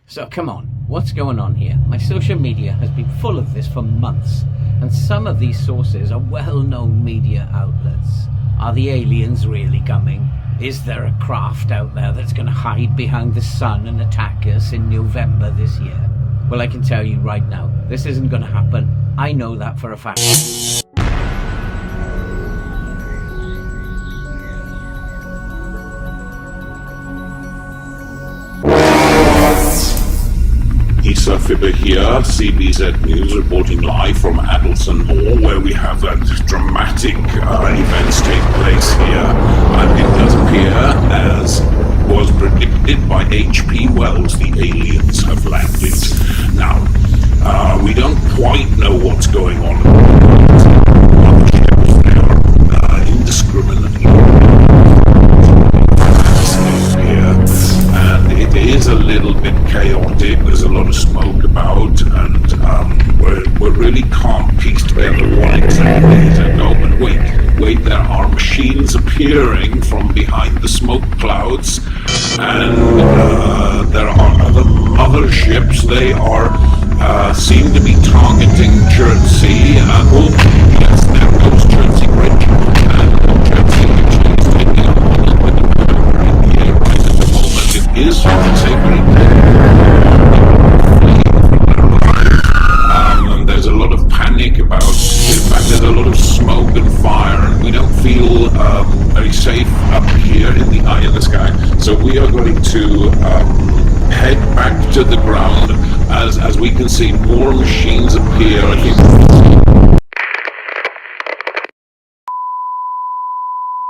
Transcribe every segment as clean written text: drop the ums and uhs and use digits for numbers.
So come on, what's going on here? My social media has been full of this for months, and some of these sources are well-known media outlets. Are the aliens really coming? Is there a craft out there that's going to hide behind the sun and attack us in November this year? Well, I can tell you right now, this isn't going to happen. I know that for a fact. Issa Fibber here, CBZ News, reporting live from Addleston Hall, where we have dramatic events take place here. And it does appear, as was predicted by H.P. Wells, the aliens have landed. Now, we don't quite know what's going on. They are indiscriminately here, and it is a little bit chaotic. There's a lot of smoke about, and we really can't piece together what exactly is it. Oh, but wait, there are machines appearing from behind the smoke clouds, and there are other motherships. They are seem to be targeting Jersey. Yes, there goes Jersey Bridge, and Jersey actually is taking up a little bit of power in the air right at the moment. It is sacred. There's a lot of panic about, in fact, there's a lot of smoke and fire, and we don't feel very safe up here in the eye of the sky. So we are going to head back to the ground as we can see more machines appear. I think.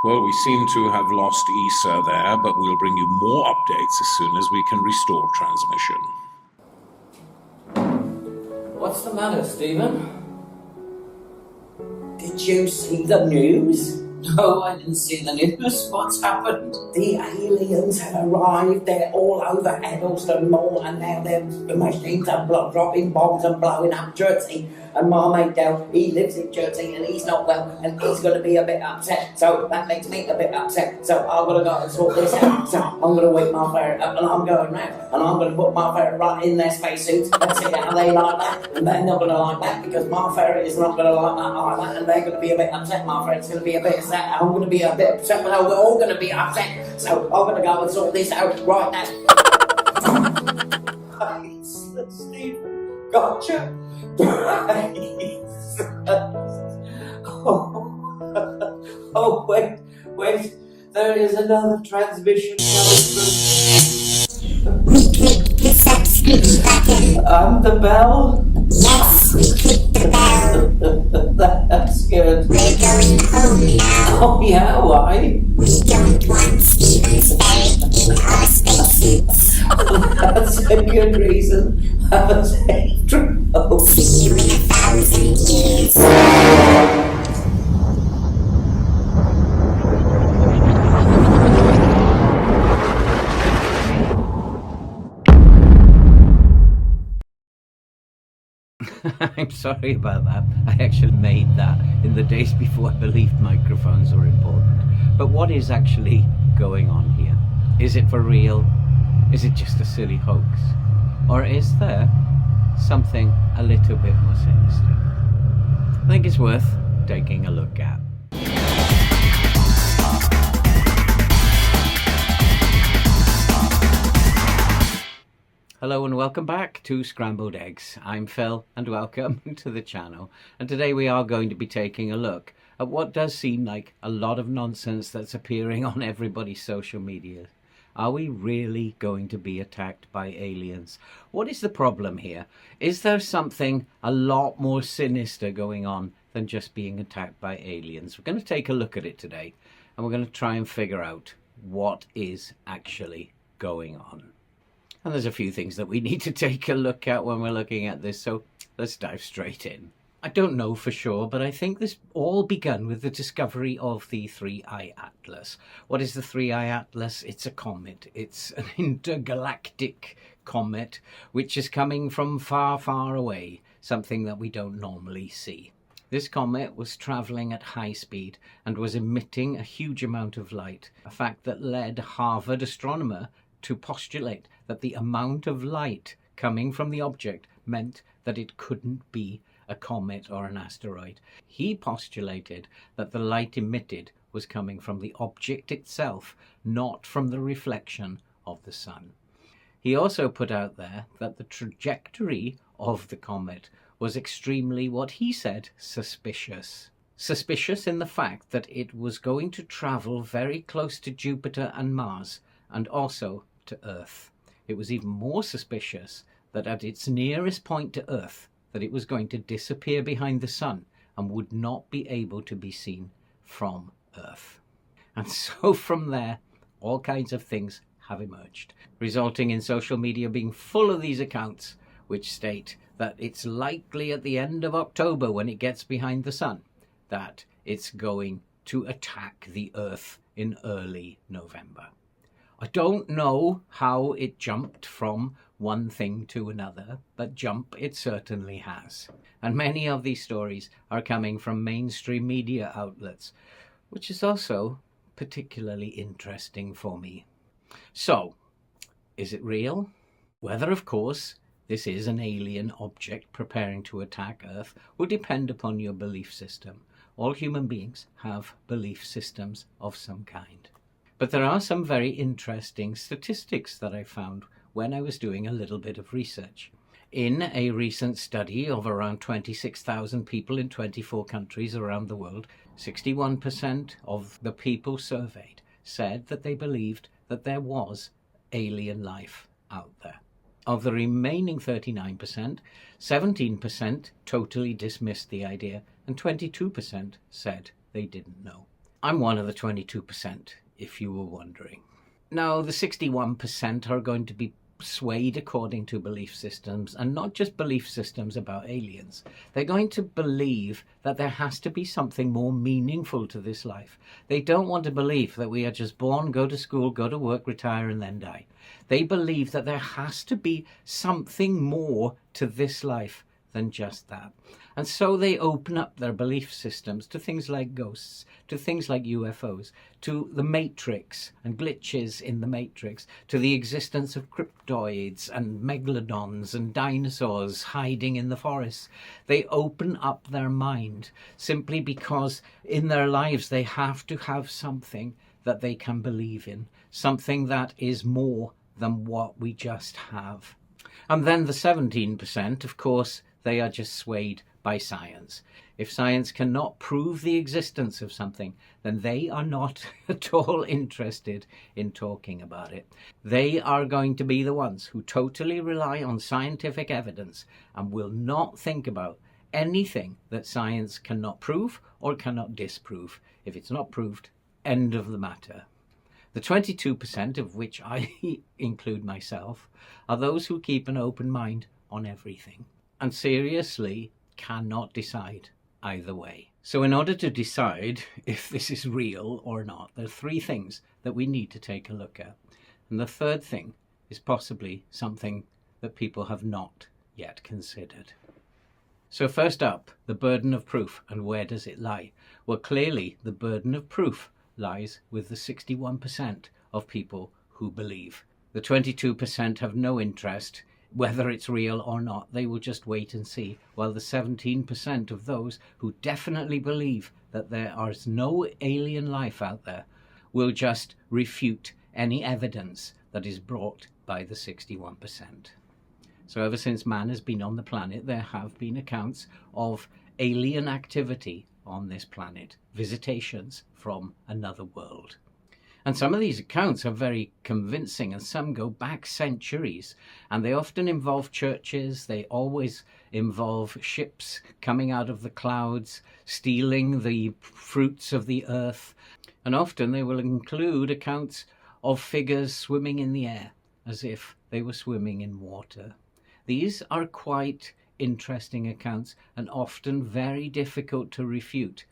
Well, we seem to have lost Issa there, but we'll bring you more updates as soon as we can restore transmission. What's the matter, Stephen? Did you see the news? No, I didn't see the news. What's happened? The aliens have arrived. They're all over Addleston Mall, and now the machines are dropping bombs and blowing up Jersey. And my mate Del, he lives in Jersey, and he's not well, and he's going to be a bit upset. So that makes me a bit upset. So I'm going to go and sort this out. So I'm going to wake my ferret up, and I'm going round, and I'm going to put my ferret right in their spacesuits and see how they like that. And they're not going to like that, because my ferret is not going to like that either, and they're going to be a bit upset. My ferret's going to be a bit upset. I'm going to be a bit upset, but we're all going to be upset. So I'm going to go and sort this out right now. Stephen, gotcha. Oh, wait, there is another transmission coming through. We click the subscribe button. And the bell? Yes, we click the bell. That's good. We're going home now. Oh yeah, why? We don't want Stephen's ferret in our spacesuits. That's a good reason. Have a safe trip. See you in 1,000 years. I'm sorry about that. I actually made that in the days before I believed microphones were important. But what is actually going on here? Is it for real? Is it just a silly hoax? Or is there something a little bit more sinister? I think it's worth taking a look at. Hello and welcome back to Scrambled Eggs. I'm Phil and welcome to the channel. And today we are going to be taking a look at what does seem like a lot of nonsense that's appearing on everybody's social media. Are we really going to be attacked by aliens? What is the problem here? Is there something a lot more sinister going on than just being attacked by aliens? We're going to take a look at it today, and we're going to try and figure out what is actually going on. And there's a few things that we need to take a look at when we're looking at this, so let's dive straight in. I don't know for sure, but I think this all began with the discovery of the 3-Eye Atlas. What is the 3-Eye Atlas? It's a comet. It's an intergalactic comet, which is coming from far, far away, something that we don't normally see. This comet was travelling at high speed and was emitting a huge amount of light, a fact that led Harvard astronomer to postulate that the amount of light coming from the object meant that it couldn't be a comet or an asteroid. He postulated that the light emitted was coming from the object itself, not from the reflection of the sun. He also put out there that the trajectory of the comet was extremely, what he said, suspicious. Suspicious in the fact that it was going to travel very close to Jupiter and Mars, and also to Earth. It was even more suspicious that at its nearest point to Earth, that it was going to disappear behind the sun and would not be able to be seen from Earth. And so from there, all kinds of things have emerged, resulting in social media being full of these accounts which state that it's likely at the end of October, when it gets behind the sun, that it's going to attack the Earth in early November. I don't know how it jumped from one thing to another, but jump it certainly has. And many of these stories are coming from mainstream media outlets, which is also particularly interesting for me. So, is it real? Whether, of course, this is an alien object preparing to attack Earth will depend upon your belief system. All human beings have belief systems of some kind. But there are some very interesting statistics that I found when I was doing a little bit of research. In a recent study of around 26,000 people in 24 countries around the world, 61% of the people surveyed said that they believed that there was alien life out there. Of the remaining 39%, 17% totally dismissed the idea, and 22% said they didn't know. I'm one of the 22%, if you were wondering. Now, the 61% are going to be swayed according to belief systems, and not just belief systems about aliens. They're going to believe that there has to be something more meaningful to this life. They don't want to believe that we are just born, go to school, go to work, retire, and then die. They believe that there has to be something more to this life than just that. And so they open up their belief systems to things like ghosts, to things like UFOs, to the Matrix and glitches in the Matrix, to the existence of cryptoids and megalodons and dinosaurs hiding in the forests. They open up their mind simply because in their lives they have to have something that they can believe in, something that is more than what we just have. And then the 17%, of course, they are just swayed by science. If science cannot prove the existence of something, then they are not at all interested in talking about it. They are going to be the ones who totally rely on scientific evidence and will not think about anything that science cannot prove or cannot disprove. If it's not proved, end of the matter. The 22%, of which I include myself, are those who keep an open mind on everything and seriously cannot decide either way. So in order to decide if this is real or not, there are three things that we need to take a look at. And the third thing is possibly something that people have not yet considered. So first up, the burden of proof, and where does it lie? Well, clearly the burden of proof lies with the 61% of people who believe. The 22% have no interest whether it's real or not. They will just wait and see, while the 17% of those who definitely believe that there is no alien life out there will just refute any evidence that is brought by the 61%. So ever since man has been on the planet, there have been accounts of alien activity on this planet, visitations from another world. And some of these accounts are very convincing, and some go back centuries, and they often involve churches. They always involve ships coming out of the clouds, stealing the fruits of the earth, and often they will include accounts of figures swimming in the air as if they were swimming in water. These are quite interesting accounts and often very difficult to refute.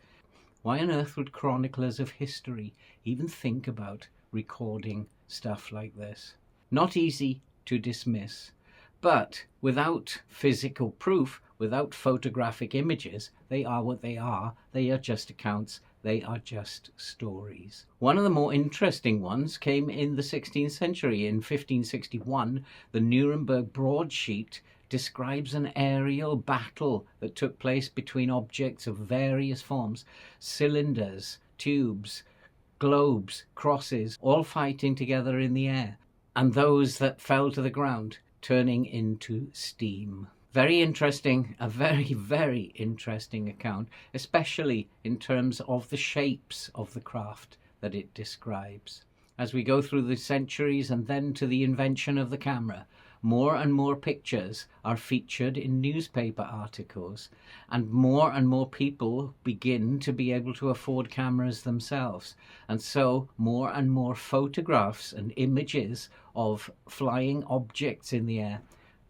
Why on earth would chroniclers of history even think about recording stuff like this? Not easy to dismiss, but without physical proof, without photographic images, they are what they are. They are just accounts They are just stories. One of the more interesting ones came in the 16th century. In 1561, the Nuremberg broadsheet describes an aerial battle that took place between objects of various forms, cylinders, tubes, globes, crosses, all fighting together in the air, and those that fell to the ground turning into steam. Very interesting, a very, very interesting account, especially in terms of the shapes of the craft that it describes. As we go through the centuries and then to the invention of the camera, more and more pictures are featured in newspaper articles, and more people begin to be able to afford cameras themselves. And so more and more photographs and images of flying objects in the air,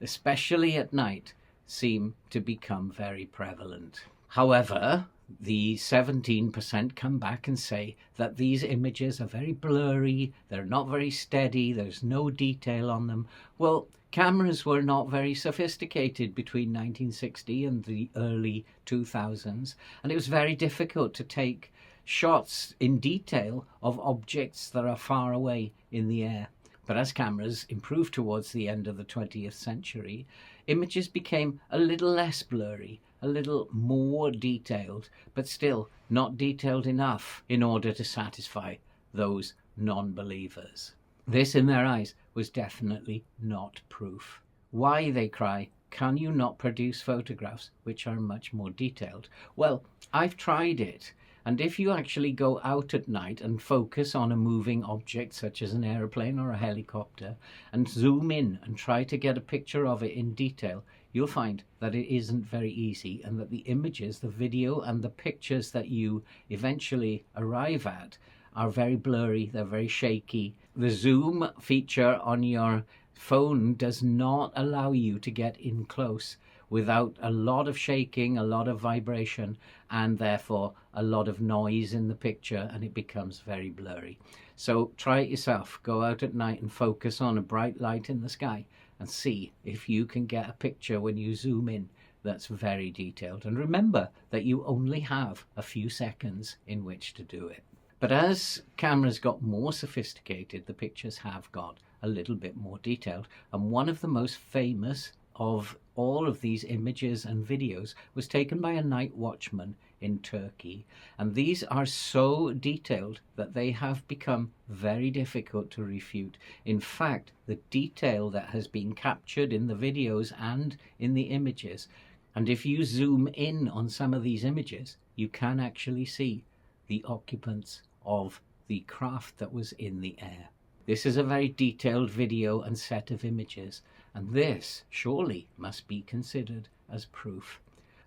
especially at night, seem to become very prevalent. However, the 17% come back and say that these images are very blurry, they're not very steady, there's no detail on them. Well, cameras were not very sophisticated between 1960 and the early 2000s, and it was very difficult to take shots in detail of objects that are far away in the air. But as cameras improved towards the end of the 20th century, images became a little less blurry, a little more detailed, but still not detailed enough in order to satisfy those non-believers. This, in their eyes, was definitely not proof. Why, they cry, can you not produce photographs which are much more detailed? Well, I've tried it. And if you actually go out at night and focus on a moving object such as an airplane or a helicopter and zoom in and try to get a picture of it in detail, you'll find that it isn't very easy, and that the images, the video and the pictures that you eventually arrive at are very blurry, they're very shaky. The zoom feature on your phone does not allow you to get in close without a lot of shaking, a lot of vibration, and therefore a lot of noise in the picture, and it becomes very blurry. So try it yourself. Go out at night and focus on a bright light in the sky and see if you can get a picture when you zoom in that's very detailed. And remember that you only have a few seconds in which to do it. But as cameras got more sophisticated, the pictures have got a little bit more detailed. And one of the most famous of all of these images and videos was taken by a night watchman in Turkey. And these are so detailed that they have become very difficult to refute. In fact, the detail that has been captured in the videos and in the images, and if you zoom in on some of these images, you can actually see the occupants of the craft that was in the air. This is a very detailed video and set of images, and this surely must be considered as proof.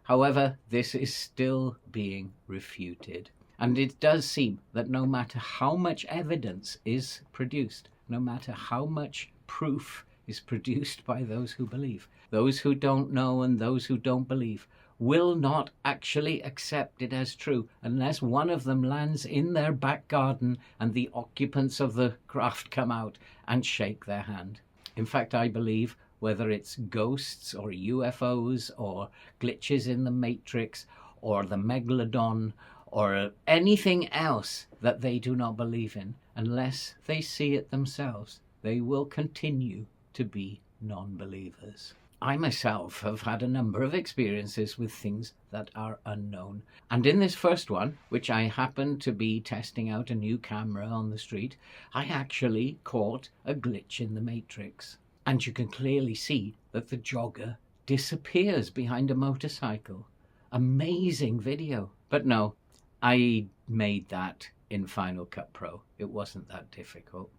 However, this is still being refuted, and it does seem that no matter how much evidence is produced, no matter how much proof is produced by those who believe, those who don't know and those who don't believe will not actually accept it as true unless one of them lands in their back garden and the occupants of the craft come out and shake their hand. In fact, I believe whether it's ghosts or UFOs or glitches in the Matrix or the Megalodon or anything else that they do not believe in, unless they see it themselves, they will continue to be non-believers. I myself have had a number of experiences with things that are unknown. And in this first one, which I happened to be testing out a new camera on the street, I actually caught a glitch in the Matrix. And you can clearly see that the jogger disappears behind a motorcycle. Amazing video. But no, I made that in Final Cut Pro. It wasn't that difficult.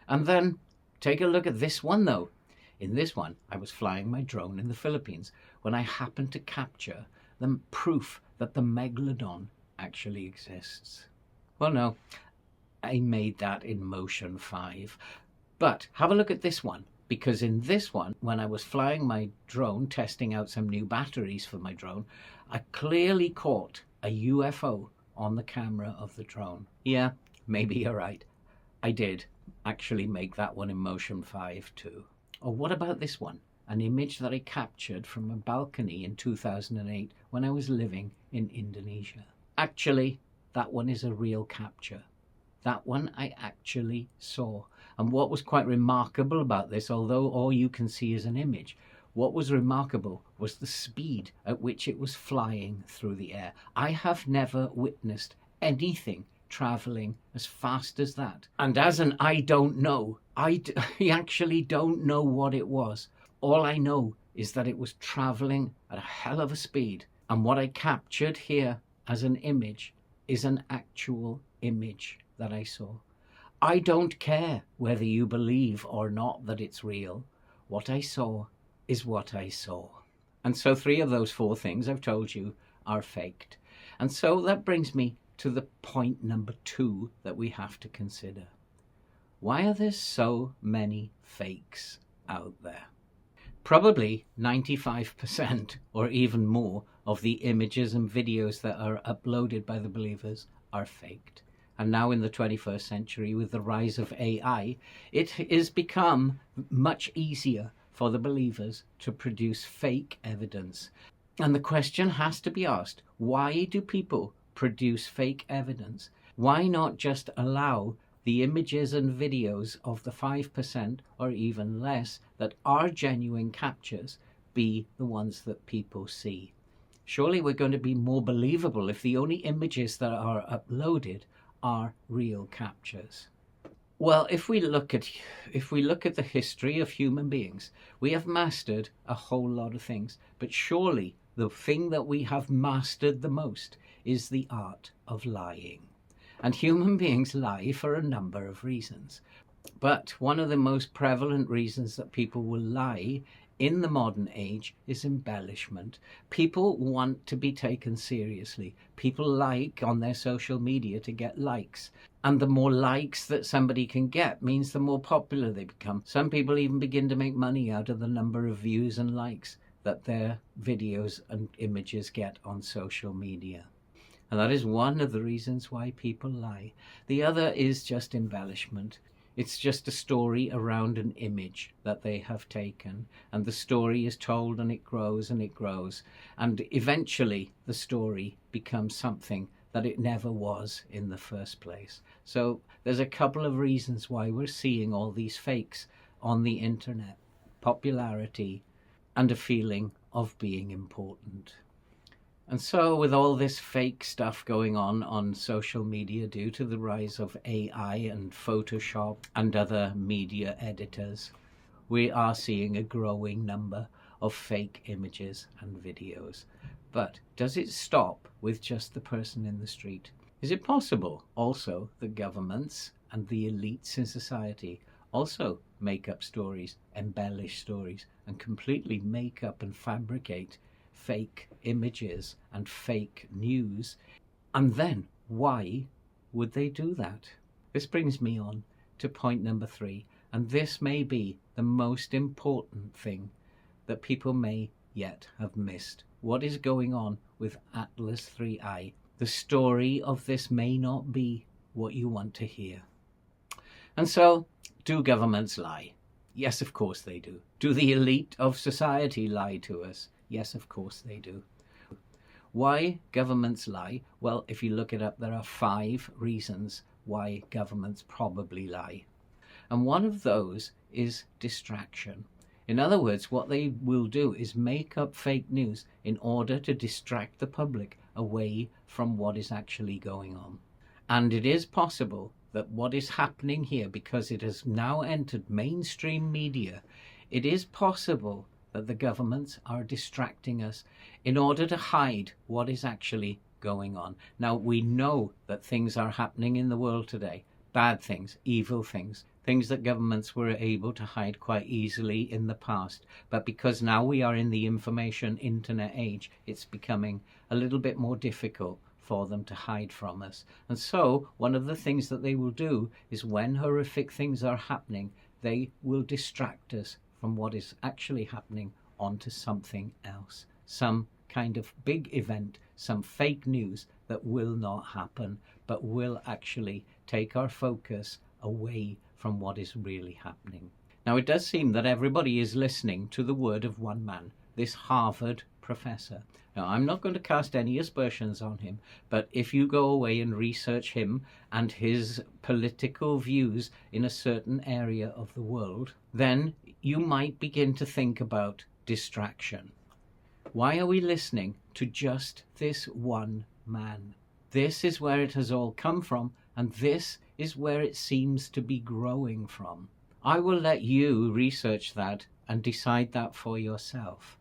And then take a look at this one though. In this one, I was flying my drone in the Philippines when I happened to capture the proof that the Megalodon actually exists. Well, no, I made that in Motion 5. But have a look at this one, because in this one, when I was flying my drone, testing out some new batteries for my drone, I clearly caught a UFO on the camera of the drone. Yeah, maybe you're right. I did actually make that one in Motion 5 too. Or what about this one? An image that I captured from a balcony in 2008 when I was living in Indonesia. Actually, that one is a real capture. That one I actually saw. And what was quite remarkable about this, although all you can see is an image, what was remarkable was the speed at which it was flying through the air. I have never witnessed anything traveling as fast as that. And as an I don't know, I actually don't know what it was. All I know is that it was traveling at a hell of a speed. And what I captured here as an image is an actual image that I saw. I don't care whether you believe or not that it's real. What I saw is what I saw. And so 3 of those 4 things I've told you are faked. And so that brings me to the point number 2 that we have to consider. Why are there so many fakes out there? Probably 95% or even more of the images and videos that are uploaded by the believers are faked. And now in the 21st century, with the rise of AI, it has become much easier for the believers to produce fake evidence. And the question has to be asked, why do people produce fake evidence? Why not just allow the images and videos of the 5% or even less that are genuine captures be the ones that people see? Surely we're going to be more believable if the only images that are uploaded are real captures. Well, if we look at the history of human beings, we have mastered a whole lot of things, but surely the thing that we have mastered the most is the art of lying. And human beings lie for a number of reasons. But one of the most prevalent reasons that people will lie in the modern age is embellishment. People want to be taken seriously. People like on their social media to get likes. And the more likes that somebody can get means the more popular they become. Some people even begin to make money out of the number of views and likes that their videos and images get on social media. And that is one of the reasons why people lie. The other is just embellishment. It's just a story around an image that they have taken, and the story is told and it grows and it grows, and eventually the story becomes something that it never was in the first place. So there's a couple of reasons why we're seeing all these fakes on the internet: popularity and a feeling of being important. And so with all this fake stuff going on social media due to the rise of AI and Photoshop and other media editors, we are seeing a growing number of fake images and videos. But does it stop with just the person in the street? Is it possible also that governments and the elites in society also make up stories, embellish stories, and completely make up and fabricate fake images and fake news? And then why would they do that? This brings me on to point number 3, and this may be the most important thing that people may yet have missed. What is going on with Atlas 3i? The story of this may not be what you want to hear. And so, do governments lie? Yes, of course they do. Do the elite of society lie to us? Yes, of course they do. Why governments lie? Well, if you look it up, there are 5 reasons why governments probably lie. And one of those is distraction. In other words, what they will do is make up fake news in order to distract the public away from what is actually going on. And it is possible that what is happening here, because it has now entered mainstream media, it is possible that the governments are distracting us in order to hide what is actually going on. Now, we know that things are happening in the world today, bad things, evil things, things that governments were able to hide quite easily in the past. But because now we are in the information internet age, it's becoming a little bit more difficult for them to hide from us. And so one of the things that they will do is, when horrific things are happening, they will distract us from what is actually happening onto something else, some kind of big event, some fake news that will not happen, but will actually take our focus away from what is really happening. Now, it does seem that everybody is listening to the word of one man, this Harvard professor. Now, I'm not going to cast any aspersions on him, but if you go away and research him and his political views in a certain area of the world, then you might begin to think about distraction. Why are we listening to just this one man? This is where it has all come from, and this is where it seems to be growing from. I will let you research that and decide that for yourself.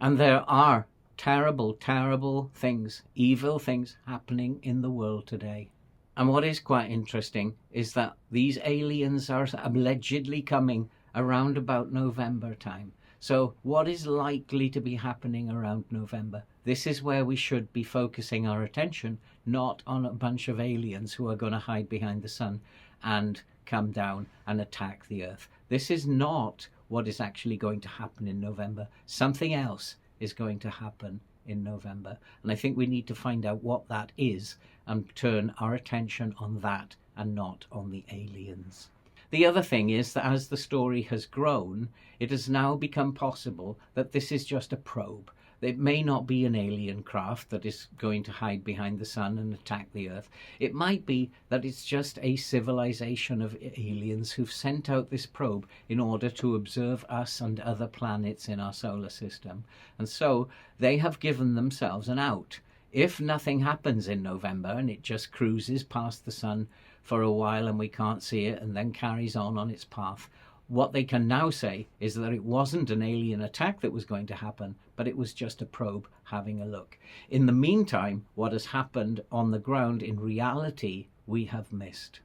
And there are terrible, terrible things, evil things happening in the world today. And what is quite interesting is that these aliens are allegedly coming around about November time. So what is likely to be happening around November? This is where we should be focusing our attention, not on a bunch of aliens who are going to hide behind the sun and come down and attack the earth. This is not what is actually going to happen in November. Something else is going to happen in November. And I think we need to find out what that is and turn our attention on that and not on the aliens. The other thing is that as the story has grown, it has now become possible that this is just a probe. It may not be an alien craft that is going to hide behind the sun and attack the earth. It might be that it's just a civilization of aliens who've sent out this probe in order to observe us and other planets in our solar system. And so they have given themselves an out. If nothing happens in November and it just cruises past the sun for a while and we can't see it and then carries on its path, what they can now say is that it wasn't an alien attack that was going to happen, but it was just a probe having a look. In the meantime, what has happened on the ground in reality, we have missed.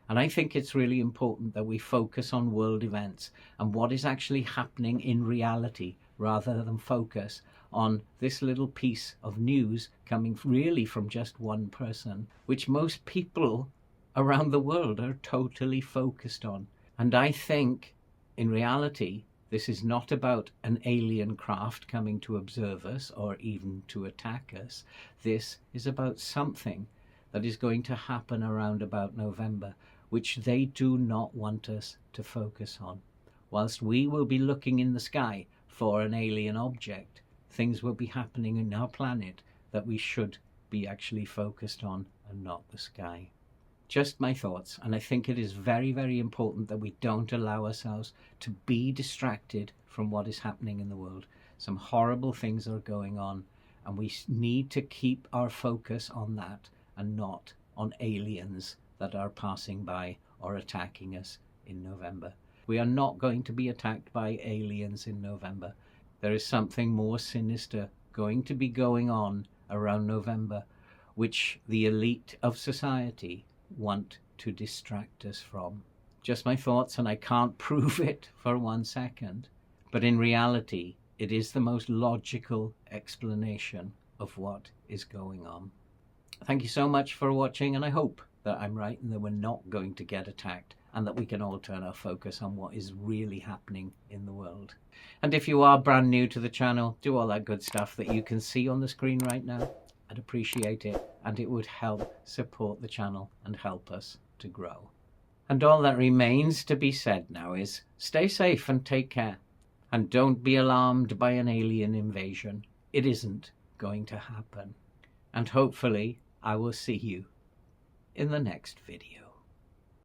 And I think it's really important that we focus on world events and what is actually happening in reality rather than focus on this little piece of news coming really from just one person, which most people around the world are totally focused on. And I think, in reality, this is not about an alien craft coming to observe us or even to attack us. This is about something that is going to happen around about November, which they do not want us to focus on. Whilst we will be looking in the sky for an alien object, things will be happening in our planet that we should be actually focused on and not the sky. Just my thoughts, and I think it is very, very important that we don't allow ourselves to be distracted from what is happening in the world. Some horrible things are going on, and we need to keep our focus on that and not on aliens that are passing by or attacking us in November. We are not going to be attacked by aliens in November. There is something more sinister going to be going on around November, which the elite of society want to distract us from. Just my thoughts, and I can't prove it for 1 second, but in reality it is the most logical explanation of what is going on. Thank you so much for watching, and I hope that I'm right and that we're not going to get attacked and that we can all turn our focus on what is really happening in the world. And if you are brand new to the channel, do all that good stuff that you can see on the screen right now. I'd appreciate it, and it would help support the channel and help us to grow. And all that remains to be said now is stay safe and take care, and don't be alarmed by an alien invasion. It isn't going to happen. And hopefully I will see you in the next video.